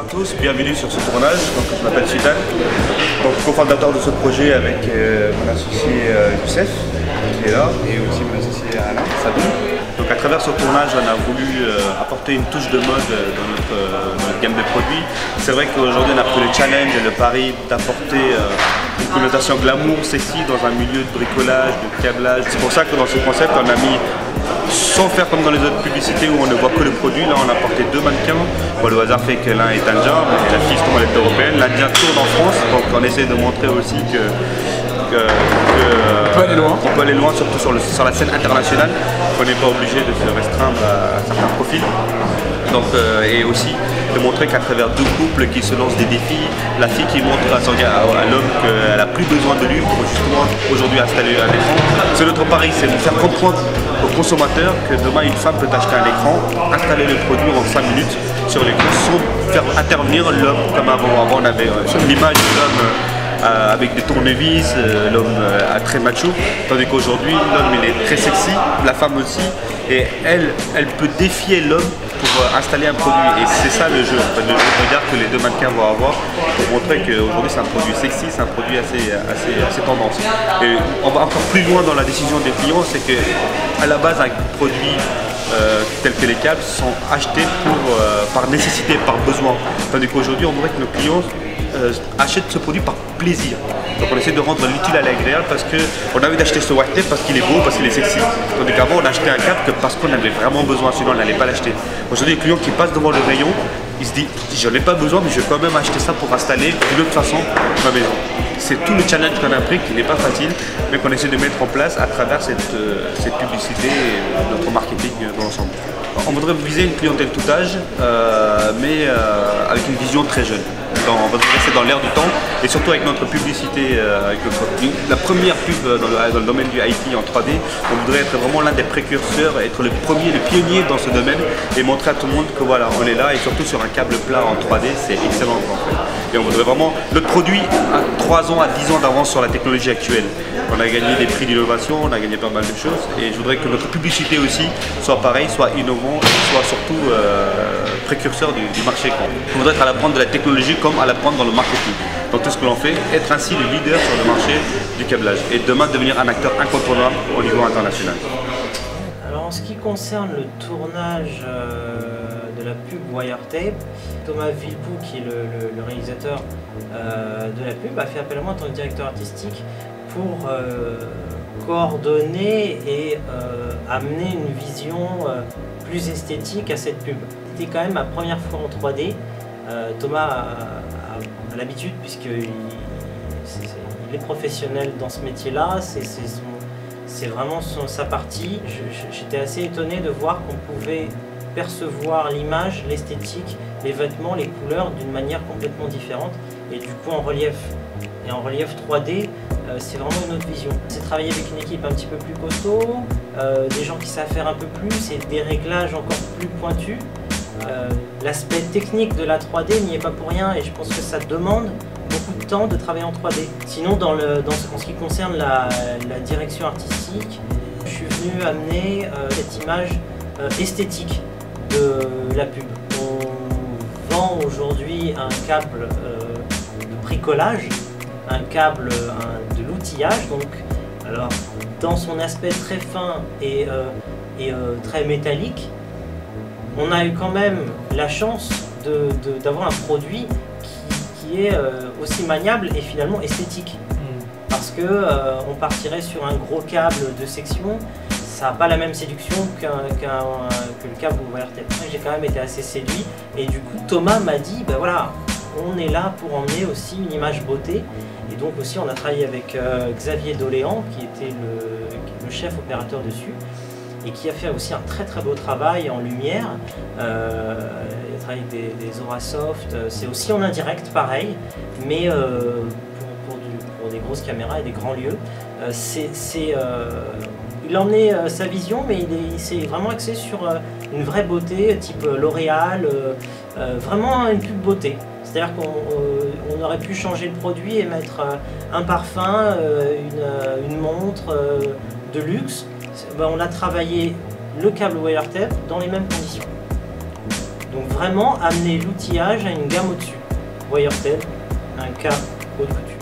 Bonjour à tous, bienvenue sur ce tournage. Donc, je m'appelle Sudan, cofondateur de ce projet avec mon associé Youssef qui est là et aussi mon associé Alain Sadou. Donc à travers ce tournage, on a voulu apporter une touche de mode dans notre gamme de produits. C'est vrai qu'aujourd'hui on a pris le challenge et le pari d'apporter une connotation glamour, sexy dans un milieu de bricolage, de câblage. C'est pour ça que dans ce concept on a mis, sans faire comme dans les autres publicités où on ne voit que le produit, là on a porté deux mannequins. Bon, le hasard fait que l'un est indien, mais la fille justement elle est européenne. L'Indien tourne en France, donc on essaie de montrer aussi que on peut aller loin, surtout sur la scène internationale. On n'est pas obligé de se restreindre à certains profils. Donc, et aussi de montrer qu'à travers deux couples qui se lancent des défis, la fille qui montre à l'homme qu'elle n'a plus besoin de lui pour justement aujourd'hui installer un écran. C'est notre pari, c'est de faire comprendre aux consommateurs que demain une femme peut acheter un écran, installer le produit en 5 minutes sur l'écran sans faire intervenir l'homme comme avant. Avant on avait l'image de l'homme avec des tournevis, l'homme très macho, tandis qu'aujourd'hui l'homme il est très sexy, la femme aussi, et elle peut défier l'homme pour installer un produit, et c'est ça le jeu. En fait, le jeu de regard que les deux mannequins vont avoir pour montrer qu'aujourd'hui c'est un produit sexy, c'est un produit assez tendance. Et on va encore plus loin dans la décision des clients, c'est qu'à la base un produit tels que les câbles sont achetés par nécessité, par besoin, tandis qu'aujourd'hui on voudrait que nos clients achètent ce produit par plaisir. Donc on essaie de rendre l'utile à l'agréable parce qu'on a envie d'acheter ce white tape parce qu'il est beau, parce qu'il est sexy. Tandis qu'avant on achetait un câble parce qu'on avait vraiment besoin, sinon on n'allait pas l'acheter. Aujourd'hui les clients qui passent devant le rayon, ils se disent j'en ai pas besoin mais je vais quand même acheter ça pour installer d'une autre façon ma maison. C'est tout le challenge qu'on a pris qui n'est pas facile mais qu'on essaie de mettre en place à travers cette publicité et notre marketing dans l'ensemble. On voudrait viser une clientèle tout âge mais avec une vision très jeune. On va rester dans l'air du temps et surtout avec notre publicité, la première pub dans le domaine du IT en 3D, on voudrait être vraiment l'un des précurseurs, être le premier, le pionnier dans ce domaine et montrer à tout le monde que voilà, on est là et surtout sur un câble plat en 3D, c'est excellent en fait. Et on voudrait vraiment, notre produit a 3 ans à 10 ans d'avance sur la technologie actuelle. On a gagné des prix d'innovation, on a gagné pas mal de choses et je voudrais que notre publicité aussi soit pareil, soit innovant et soit surtout précurseur du marché. On voudrait être à la pointe de la technologie comme à la pointe dans le marketing. Dans tout ce que l'on fait, être ainsi le leader sur le marché du câblage et demain devenir un acteur incontournable au niveau international. Alors en ce qui concerne le tournage de la pub WireTape, Thomas Villepou, qui est le réalisateur de la pub, a fait appel à moi en tant que directeur artistique pour coordonner et amener une vision plus esthétique à cette pub. C'était quand même ma première fois en 3D. Thomas a l'habitude puisqu'il est professionnel dans ce métier-là, c'est vraiment sa partie. J'étais assez étonné de voir qu'on pouvait percevoir l'image, l'esthétique, les vêtements, les couleurs d'une manière complètement différente et du coup en relief. Et en relief 3D, c'est vraiment une autre vision. C'est travailler avec une équipe un petit peu plus costaud, des gens qui savent faire un peu plus et des réglages encore plus pointus. L'aspect technique de la 3D n'y est pas pour rien et je pense que ça demande beaucoup de temps de travailler en 3D. Sinon, en ce qui concerne la direction artistique, je suis venu amener cette image esthétique de la pub. On vend aujourd'hui un câble de bricolage, un câble de l'outillage, donc alors dans son aspect très fin et très métallique. On a eu quand même la chance d'avoir un produit qui est aussi maniable et finalement esthétique. Parce que on partirait sur un gros câble de section, ça n'a pas la même séduction que le câble WireTape. J'ai quand même été assez séduit et du coup Thomas m'a dit ben voilà, on est là pour emmener aussi une image beauté. Et donc aussi on a travaillé avec Xavier Doléan qui était le chef opérateur dessus. Et qui a fait aussi un très beau travail en lumière. Il a travaillé avec des Aurasoft, c'est aussi en indirect pareil, mais pour des grosses caméras et des grands lieux. Il en est sa vision, mais il s'est vraiment axé sur une vraie beauté, type L'Oréal, vraiment une pub beauté. C'est-à-dire qu'on aurait pu changer le produit et mettre un parfum, une montre de luxe. Ben, on a travaillé le câble WireTape dans les mêmes conditions. Donc vraiment amener l'outillage à une gamme au-dessus. Voyeur tel, un cas haute couture.